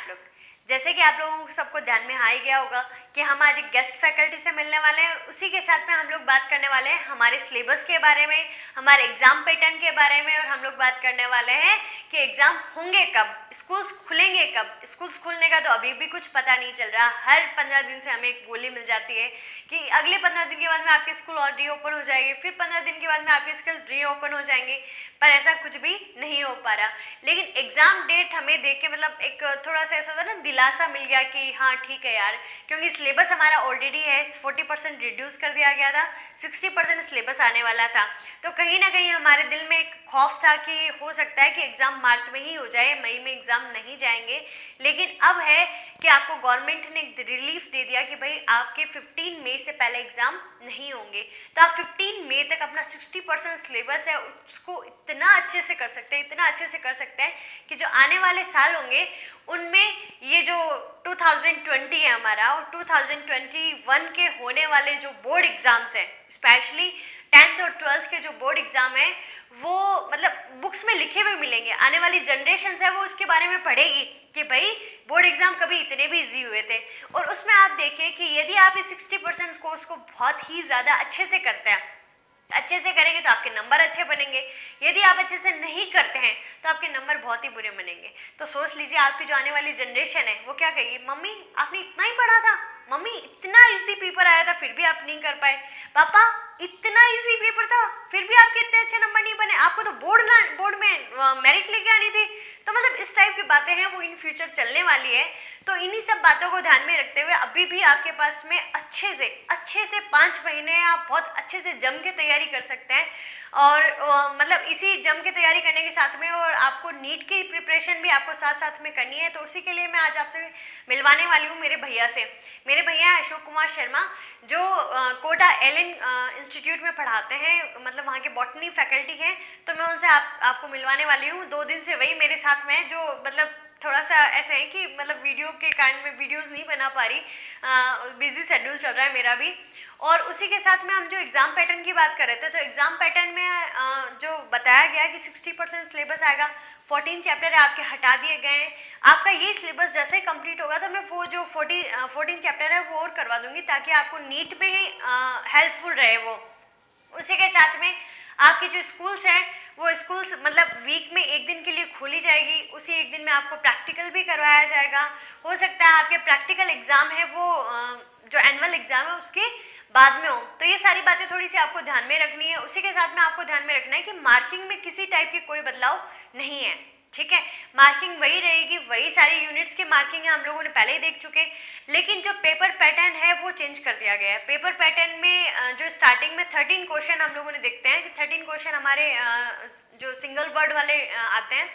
लोग। जैसे कि आप लोगों को सबको ध्यान में आ ही गया होगा कि हम आज एक गेस्ट फैकल्टी से मिलने वाले हैं, और उसी के साथ में हम लोग बात करने वाले हैं हमारे सिलेबस के बारे में, हमारे एग्ज़ाम पैटर्न के बारे में, और हम लोग बात करने वाले हैं कि एग्ज़ाम होंगे कब, स्कूल्स खुलेंगे कब। स्कूल्स खुलने का तो अभी भी कुछ पता नहीं चल रहा। हर 15 दिन से हमें एक बोली मिल जाती है कि अगले 15 दिन के बाद में आपके स्कूल और रीओपन हो जाएंगे, फिर 15 दिन के बाद में आपके स्कूल रीओपन हो जाएंगे, पर ऐसा कुछ भी नहीं हो पा रहा। लेकिन एग्ज़ाम डेट हमें देख के मतलब एक थोड़ा सा ऐसा होता है ना, दिलासा मिल गया कि हाँ ठीक है यार, क्योंकि सिलेबस हमारा ऑलरेडी है 40% रिड्यूस कर दिया गया था, 60% सिलेबस आने वाला था। तो कहीं ना कहीं हमारे दिल में एक खौफ था कि हो सकता है कि एग्ज़ाम मार्च में ही हो जाए, मई में एग्ज़ाम नहीं जाएंगे। लेकिन अब है कि आपको गवर्नमेंट ने एक रिलीफ दे दिया कि भाई आपके 15 मई से पहले एग्ज़ाम नहीं होंगे। तो आप 15 मई तक अपना 60% सिलेबस है उसको इतना अच्छे से कर सकते हैं, इतना अच्छे से कर सकते हैं कि जो आने वाले साल होंगे उनमें ये जो 2020 है हमारा, और 2021 के होने वाले जो बोर्ड एग्ज़ाम्स हैं, स्पेशली 10th और 12th के जो बोर्ड एग्ज़ाम है, वो मतलब बुक्स में लिखे हुए मिलेंगे। आने वाली जनरेशन है वो इसके बारे में पढ़ेगी कि भाई बोर्ड एग्ज़ाम कभी इतने भी ईजी हुए थे। और उसमें आप देखिए कि यदि आप इस 60% कोर्स को बहुत ही ज़्यादा अच्छे से करते हैं, अच्छे से करेंगे तो आपके नंबर अच्छे बनेंगे। यदि आप अच्छे से नहीं करते हैं तो आपके नंबर बहुत ही बुरे बनेंगे। तो सोच लीजिए आपकी जो आने वाली जनरेशन है वो क्या कहेगी, मम्मी आपने इतना ही पढ़ा था, मम्मी इतना इजी पेपर आया था फिर भी आप नहीं कर पाए, पापा इतना इजी पेपर था फिर भी आपके इतने अच्छे नंबर नहीं बने, आपको तो बोर्ड में मेरिट लेके आनी थी। तो मतलब इस टाइप की बातें हैं वो इन फ्यूचर चलने वाली है। तो इन्हीं सब बातों को ध्यान में रखते हुए अभी भी आपके पास में अच्छे से 5 महीने आप बहुत अच्छे से जम के तैयारी कर सकते हैं। और मतलब इसी जम के तैयारी करने के साथ में, और आपको नीट की प्रिपरेशन भी आपको साथ साथ में करनी है। तो उसी के लिए मैं आज आपसे मिलवाने वाली हूँ मेरे भैया से। मेरे भैया अशोक कुमार शर्मा, जो कोटा एलन इंस्टीट्यूट में पढ़ाते हैं, मतलब वहाँ के बॉटनी फैकल्टी हैं। तो मैं उनसे आपको मिलवाने वाली हूँ। 2 दिन से वही मेरे साथ में है, जो मतलब थोड़ा सा ऐसे है कि मतलब वीडियो के कारण मैं वीडियोस नहीं बना पा रही, बिजी शेड्यूल चल रहा है मेरा भी। और उसी के साथ में हम जो एग्ज़ाम पैटर्न की बात कर रहे थे, तो एग्ज़ाम पैटर्न में जो बताया गया कि 60% सिलेबस आएगा, 14 चैप्टर आपके हटा दिए गए हैं। आपका ये सिलेबस जैसे ही कंप्लीट होगा तो मैं वो जो 14 चैप्टर है वो और करवा दूंगी, ताकि आपको नीट में ही हेल्पफुल रहे वो। उसी के साथ में आपकी जो स्कूल्स हैं वो स्कूल्स मतलब वीक में एक दिन के लिए खोली जाएगी, उसी एक दिन में आपको प्रैक्टिकल भी करवाया जाएगा। हो सकता है आपके प्रैक्टिकल एग्ज़ाम है वो जो एनुअल एग्ज़ाम है उसके बाद में हो। तो ये सारी बातें थोड़ी सी आपको ध्यान में रखनी है। उसी के साथ में आपको ध्यान में रखना है कि मार्किंग में किसी टाइप की कोई बदलाव नहीं है, ठीक है। मार्किंग वही रहेगी, वही सारी यूनिट्स की मार्किंग है, हम लोगों ने पहले ही देख चुके। लेकिन जो पेपर पैटर्न है वो चेंज कर दिया गया है। पेपर पैटर्न में जो स्टार्टिंग में 13 क्वेश्चन हम लोगों ने देखते हैं कि 13 क्वेश्चन हमारे जो सिंगल वर्ड वाले आते हैं,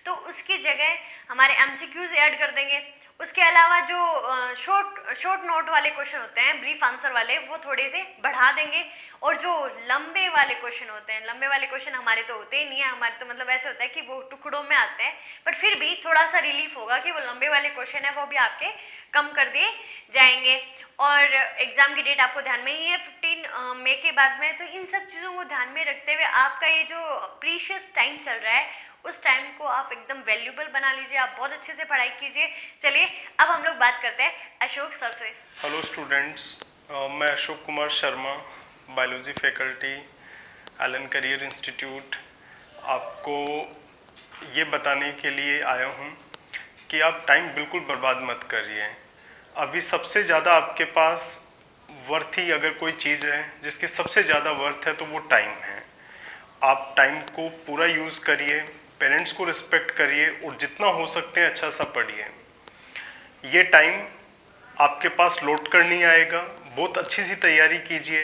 तो उसकी जगह हमारे एमसीक्यूज ऐड कर देंगे। उसके अलावा जो शॉर्ट नोट वाले क्वेश्चन होते हैं, ब्रीफ आंसर वाले, वो थोड़े से बढ़ा देंगे। और जो लंबे वाले क्वेश्चन होते हैं, लंबे वाले क्वेश्चन हमारे तो होते ही नहीं है, हमारे तो मतलब ऐसे होता है कि वो टुकड़ों में आते हैं, बट फिर भी थोड़ा सा रिलीफ होगा कि वो लंबे वाले क्वेश्चन है वो भी आपके कम कर दिए जाएंगे। और एग्ज़ाम की डेट आपको ध्यान में ही है 15 मई के बाद में। तो इन सब चीज़ों को ध्यान में रखते हुए आपका ये जो प्रीशियस टाइम चल रहा है उस टाइम को आप एकदम वैल्यूबल बना लीजिए, आप बहुत अच्छे से पढ़ाई कीजिए। चलिए अब हम लोग बात करते हैं अशोक सर से। हेलो स्टूडेंट्स, मैं Ashok Kumar Sharma, biology faculty, Allen career institute, आपको ये बताने के लिए आया हूँ कि आप टाइम बिल्कुल बर्बाद मत करिए। अभी सबसे ज़्यादा आपके पास वर्थी अगर कोई चीज़ है जिसकी सबसे ज़्यादा वर्थ है तो वो टाइम है। आप टाइम को पूरा यूज़ करिए, पेरेंट्स को रिस्पेक्ट करिए और जितना हो सकते हैं अच्छा सा पढ़िए। ये टाइम आपके पास लौट कर नहीं आएगा। बहुत अच्छी सी तैयारी कीजिए,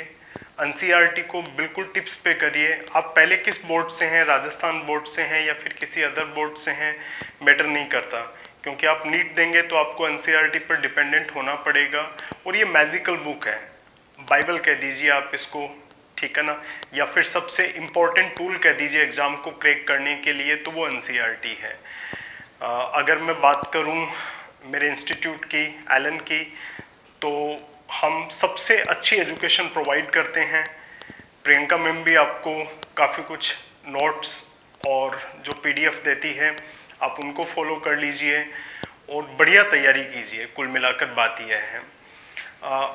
एनसीईआरटी को बिल्कुल टिप्स पे करिए। आप पहले किस बोर्ड से हैं, राजस्थान बोर्ड से हैं या फिर किसी अदर बोर्ड से हैं, मैटर नहीं करता, क्योंकि आप नीट देंगे तो आपको एनसीईआरटी पर डिपेंडेंट होना पड़ेगा। और ये मैजिकल बुक है, बाइबल कह दीजिए आप इसको, ठीक है ना, या फिर सबसे इम्पोर्टेंट टूल कह दीजिए एग्ज़ाम को क्रैक करने के लिए, तो वो एनसीईआरटी है। अगर मैं बात करूं मेरे इंस्टीट्यूट की, एलन की, तो हम सबसे अच्छी एजुकेशन प्रोवाइड करते हैं। प्रियंका मैम भी आपको काफ़ी कुछ नोट्स और जो पीडीएफ देती है आप उनको फॉलो कर लीजिए। और बढ़िया तैयारी कीजिए। कुल मिलाकर बात यह है,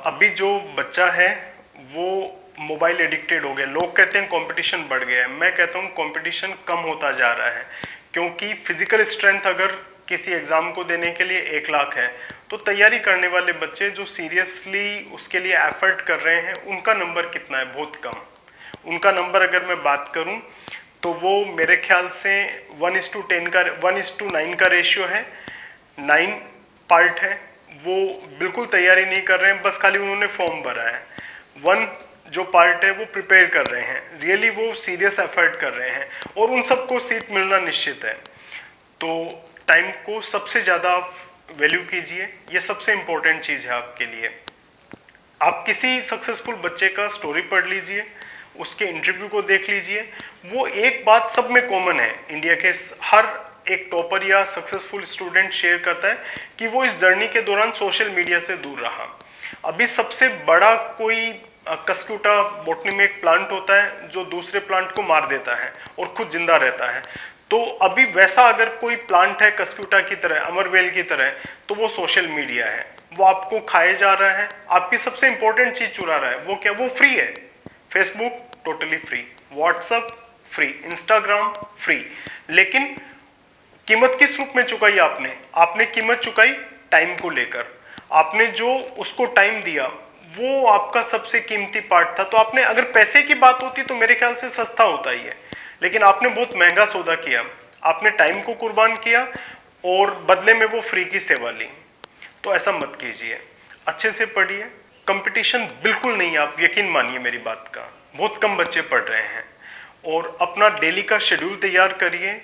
अभी जो बच्चा है वो मोबाइल एडिक्टेड हो गया। लोग कहते हैं कंपटीशन बढ़ गया है, मैं कहता हूँ कंपटीशन कम होता जा रहा है, क्योंकि फिजिकल स्ट्रेंथ अगर किसी एग्जाम को देने के लिए 1 लाख है, तो तैयारी करने वाले बच्चे जो सीरियसली उसके लिए एफर्ट कर रहे हैं उनका नंबर कितना है? बहुत कम। उनका नंबर अगर मैं बात करूं तो वो मेरे ख्याल से 1:10 का 1:9 का रेशियो है। 9 पार्ट है, वो बिल्कुल तैयारी नहीं कर रहे हैं, बस खाली उन्होंने फॉर्म भरा है। 1 जो पार्ट है वो प्रिपेयर कर रहे हैं, रियली वो सीरियस एफर्ट कर रहे हैं, और उन सबको सीट मिलना निश्चित है। तो टाइम को सबसे ज़्यादा आप वैल्यू कीजिए, ये सबसे इम्पोर्टेंट चीज़ है आपके लिए। आप किसी सक्सेसफुल बच्चे का स्टोरी पढ़ लीजिए, उसके इंटरव्यू को देख लीजिए, वो एक बात सब में कॉमन है, इंडिया के हर एक टॉपर या सक्सेसफुल स्टूडेंट शेयर करता है कि वो इस जर्नी के दौरान सोशल मीडिया से दूर रहा। अभी सबसे बड़ा कोई कस्क्यूटा बॉटनी में एक प्लांट होता है जो दूसरे प्लांट को मार देता है और खुद जिंदा रहता है। तो अभी वैसा अगर कोई प्लांट है कस्क्यूटा की तरह, अमरवेल की तरह, तो वो सोशल मीडिया है। वो आपको खाए जा रहा है, आपकी सबसे इंपॉर्टेंट चीज चुरा रहा है। वो क्या? वो फ्री है। Facebook totally free, WhatsApp free, Instagram free, लेकिन कीमत किस रूप में चुकाई आपने? आपने कीमत चुकाई टाइम को लेकर। आपने जो उसको टाइम दिया वो आपका सबसे कीमती पार्ट था। तो आपने, अगर पैसे की बात होती तो मेरे ख्याल से सस्ता होता ही है, लेकिन आपने बहुत महंगा सौदा किया। आपने टाइम को कुर्बान किया और बदले में वो फ्री की सेवा ली। तो ऐसा मत कीजिए, अच्छे से पढ़िए। कंपटीशन बिल्कुल नहीं है, आप यकीन मानिए मेरी बात का। बहुत कम बच्चे पढ़ रहे हैं, और अपना डेली का शेड्यूल तैयार करिए।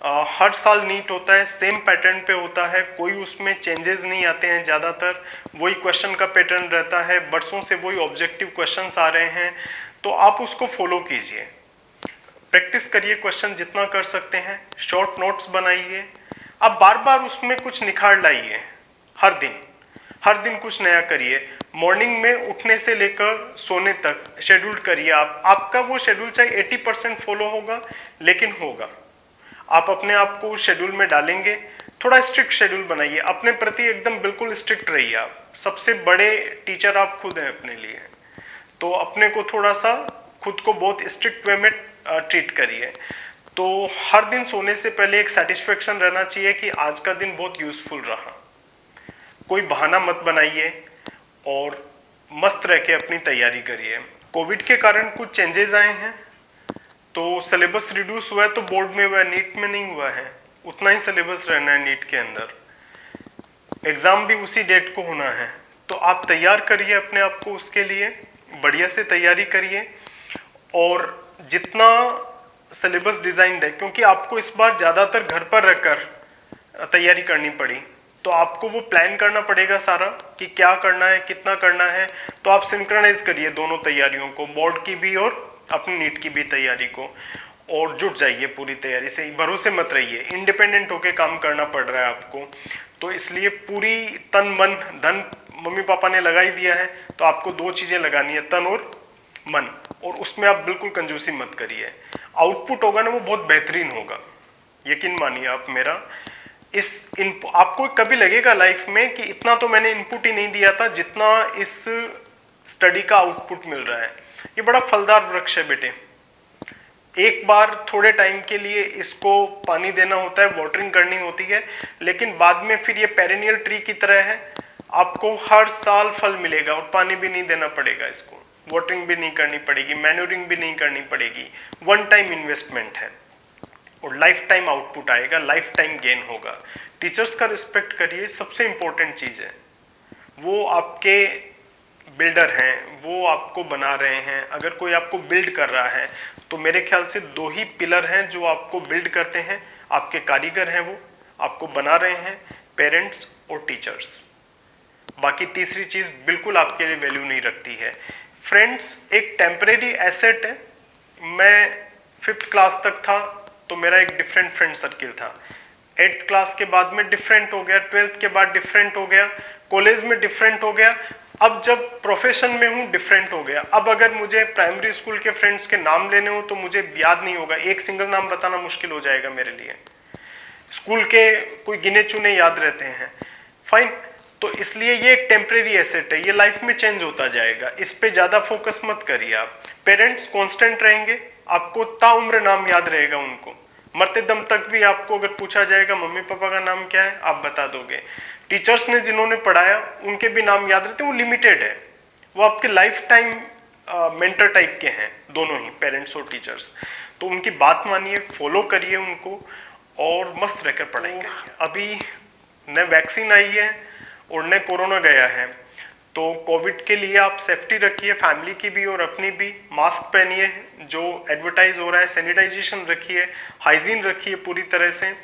हर साल नीट होता है, सेम पैटर्न पे होता है, कोई उसमें चेंजेस नहीं आते हैं। ज़्यादातर वही क्वेश्चन का पैटर्न रहता है, बरसों से वही ऑब्जेक्टिव क्वेश्चंस आ रहे हैं, तो आप उसको फॉलो कीजिए। प्रैक्टिस करिए, क्वेश्चन जितना कर सकते हैं, शॉर्ट नोट्स बनाइए। आप बार बार उसमें कुछ निखार लाइए, हर दिन कुछ नया करिए। मॉर्निंग में उठने से लेकर सोने तक शेड्यूल करिए। आपका वो शेड्यूल चाहे 80% फॉलो होगा, लेकिन होगा। आप अपने आप को उस शेड्यूल में डालेंगे। थोड़ा स्ट्रिक्ट शेड्यूल बनाइए, अपने प्रति एकदम बिल्कुल स्ट्रिक्ट रहिए। आप सबसे बड़े टीचर आप खुद हैं अपने लिए, तो अपने को थोड़ा सा खुद को बहुत स्ट्रिक्ट वे में ट्रीट करिए। तो हर दिन सोने से पहले एक सेटिस्फेक्शन रहना चाहिए कि आज का दिन बहुत यूजफुल रहा। कोई बहाना मत बनाइए और मस्त रह के अपनी तैयारी करिए। कोविड के कारण कुछ चेंजेस आए हैं, तो सिलेबस रिड्यूस हुआ है, तो बोर्ड में हुआ है, नीट में नहीं हुआ है। उतना ही सिलेबस रहना है नीट के अंदर। एग्जाम भी उसी डेट को होना है, तो आप तैयार करिए अपने आप को उसके लिए, बढ़िया से तैयारी करिए। और जितना सिलेबस डिजाइंड है, क्योंकि आपको इस बार ज़्यादातर घर पर रहकर तैयारी करनी पड़ी, तो आपको वो प्लान करना पड़ेगा सारा कि क्या करना है, कितना करना है। तो आप सिंक्रोनाइज करिए दोनों तैयारियों को, बोर्ड की भी और अपनी नीट की भी तैयारी को, और जुट जाइए पूरी तैयारी से। भरोसे मत रहिए, इंडिपेंडेंट होके काम करना पड़ रहा है आपको, तो इसलिए पूरी तन मन धन मम्मी पापा ने लगा ही दिया है, तो आपको 2 चीज़ें लगानी है, तन और मन, और उसमें आप बिल्कुल कंजूसी मत करिए। आउटपुट होगा ना वो बहुत बेहतरीन होगा, यकीन मानिए आप मेरा। आपको कभी लगेगा लाइफ में कि इतना तो मैंने इनपुट ही नहीं दिया था जितना इस स्टडी का आउटपुट मिल रहा है। ये बड़ा फलदार वृक्ष है बेटे। एक बार थोड़े टाइम के लिए इसको पानी देना होता है, वाटरिंग करनी होती है, लेकिन बाद में फिर ये पेरेनियल ट्री की तरह है, आपको हर साल फल मिलेगा और पानी भी नहीं देना पड़ेगा इसको, वाटरिंग भी नहीं करनी पड़ेगी, मैन्योरिंग भी नहीं करनी पड़ेगी। वन टाइम इन्वेस्टमेंट है और लाइफ टाइम आउटपुट आएगा, लाइफ टाइम गेन होगा। टीचर्स का रिस्पेक्ट करिए, सबसे इंपॉर्टेंट चीज़ है। वो आपके बिल्डर हैं, वो आपको बना रहे हैं। अगर कोई आपको बिल्ड कर रहा है तो मेरे ख्याल से 2 ही पिलर हैं जो आपको बिल्ड करते हैं, आपके कारीगर हैं, वो आपको बना रहे हैं, पेरेंट्स और टीचर्स। बाकी तीसरी चीज़ बिल्कुल आपके लिए वैल्यू नहीं रखती है। फ्रेंड्स एक टेम्परेरी एसेट है। मैं 5th क्लास तक था तो मेरा एक डिफरेंट फ्रेंड सर्किल था, 8th क्लास के बाद में डिफरेंट हो गया, 12th के बाद डिफरेंट हो गया, कॉलेज में डिफरेंट हो गया, अब जब प्रोफेशन में हूँ डिफरेंट हो गया। अब अगर मुझे प्राइमरी स्कूल के फ्रेंड्स के नाम लेने हो तो मुझे याद नहीं होगा, एक सिंगल नाम बताना मुश्किल हो जाएगा मेरे लिए। स्कूल के कोई गिने चुने याद रहते हैं, फाइन। तो इसलिए ये एक टेम्परेरी एसेट है, ये लाइफ में चेंज होता जाएगा, इस पे ज़्यादा फोकस मत करिए आप। पेरेंट्स कांस्टेंट रहेंगे, आपको ताउम्र नाम याद रहेगा उनको, मरते दम तक भी आपको अगर पूछा जाएगा मम्मी पापा का नाम क्या है आप बता दोगे। टीचर्स ने जिन्होंने पढ़ाया उनके भी नाम याद रहते हैं, वो लिमिटेड है, वो आपके लाइफ टाइम मेंटर टाइप के हैं दोनों ही, पेरेंट्स और टीचर्स। तो उनकी बात मानिए, फॉलो करिए उनको और मस्त रहकर पढ़ाई करिए। अभी न वैक्सीन आई है और न कोरोना गया है, तो कोविड के लिए आप सेफ्टी रखिए, फैमिली की भी और अपनी भी। मास्क पहनिए जो एडवर्टाइज हो रहा है, सैनिटाइजेशन रखिए, हाइजीन रखिए पूरी तरह से,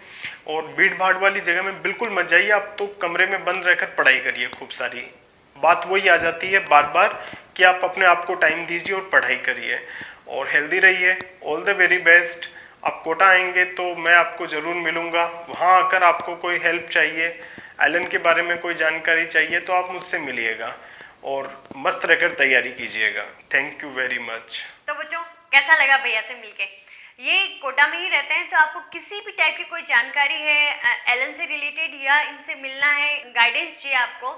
और भीड़ भाड़ वाली जगह में बिल्कुल मत जाइए। आप तो कमरे में बंद रहकर पढ़ाई करिए खूब सारी। बात वही आ जाती है बार बार कि आप अपने आप को टाइम दीजिए और पढ़ाई करिए और हेल्दी रहिए। All the very best. आप कोटा आएंगे तो मैं आपको ज़रूर मिलूंगा, वहाँ आकर आपको कोई हेल्प चाहिए, एलन के बारे में कोई जानकारी चाहिए तो आप मुझसे मिलिएगा और मस्त रहकर तैयारी कीजिएगा। Thank you very much. तो बच्चों कैसा लगा भैया से मिलके? ये कोटा में ही रहते हैं, तो आपको किसी भी टाइप की कोई जानकारी है एलन से रिलेटेड या इनसे मिलना है, गाइडेंस चाहिए आपको,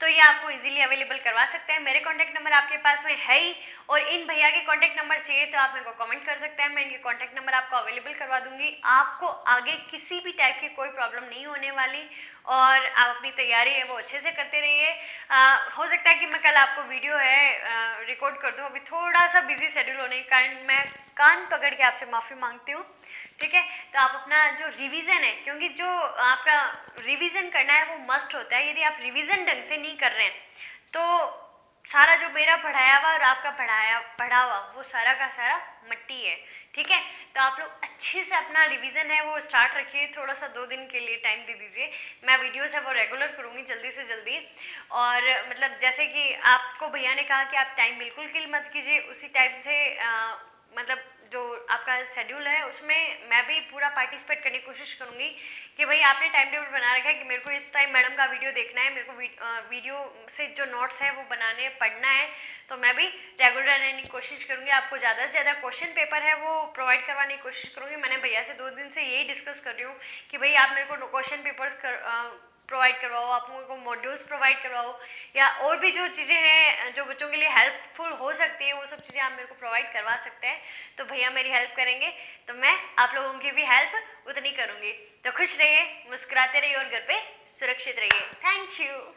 तो ये आपको इजीली अवेलेबल करवा सकते हैं। मेरे कॉन्टैक्ट नंबर आपके पास में है ही, और इन भैया के कॉन्टैक्ट नंबर चाहिए तो आप मेरे को कमेंट कर सकते हैं, मैं इनके कॉन्टैक्ट नंबर आपको अवेलेबल करवा दूंगी। आपको आगे किसी भी टाइप की कोई प्रॉब्लम नहीं होने वाली, और आप अपनी तैयारी है वो अच्छे से करते रहिए। हो सकता है कि मैं कल आपको वीडियो है रिकॉर्ड कर दूँ, अभी थोड़ा सा बिजी शेड्यूल होने के कारण मैं कान पकड़ के आपसे माफ़ी मांगती हूँ, ठीक है। तो आप अपना जो रिवीजन है, क्योंकि जो आपका रिवीजन करना है वो मस्ट होता है, यदि आप रिवीजन ढंग से नहीं कर रहे हैं तो सारा जो मेरा पढ़ाया हुआ और आपका पढ़ा हुआ वो सारा का सारा मट्टी है, ठीक है। तो आप लोग अच्छे से अपना रिवीजन है वो स्टार्ट रखिए, थोड़ा सा 2 दिन के लिए टाइम दे दीजिए। मैं वीडियोस है वो रेगुलर करूँगी जल्दी से जल्दी, और मतलब जैसे कि आपको भैया ने कहा कि आप टाइम बिल्कुल किल मत कीजिए, उसी टाइप से मतलब जो आपका शेड्यूल है उसमें मैं भी पूरा पार्टिसिपेट करने की कोशिश करूँगी कि भाई आपने टाइम टेबल बना रखा है कि मेरे को इस टाइम मैडम का वीडियो देखना है, मेरे को वीडियो से जो नोट्स है वो बनाने पढ़ना है, तो मैं भी रेगुलर रहने की कोशिश करूँगी। आपको ज़्यादा से ज़्यादा क्वेश्चन पेपर है वो प्रोवाइड करवाने की कोशिश करूँगी। मैंने भैया से 2 दिन से यही डिस्कस कर रही हूँ कि भाई आप मेरे को क्वेश्चन पेपर्स प्रोवाइड करवाओ, आप लोगों को मॉड्यूल्स प्रोवाइड करवाओ, या और भी जो चीज़ें हैं जो बच्चों के लिए हेल्पफुल हो सकती है वो सब चीज़ें आप मेरे को प्रोवाइड करवा सकते हैं। तो भैया मेरी हेल्प करेंगे तो मैं आप लोगों की भी हेल्प उतनी करूँगी। तो खुश रहिए, मुस्कुराते रहिए और घर पे सुरक्षित रहिए। Thank you.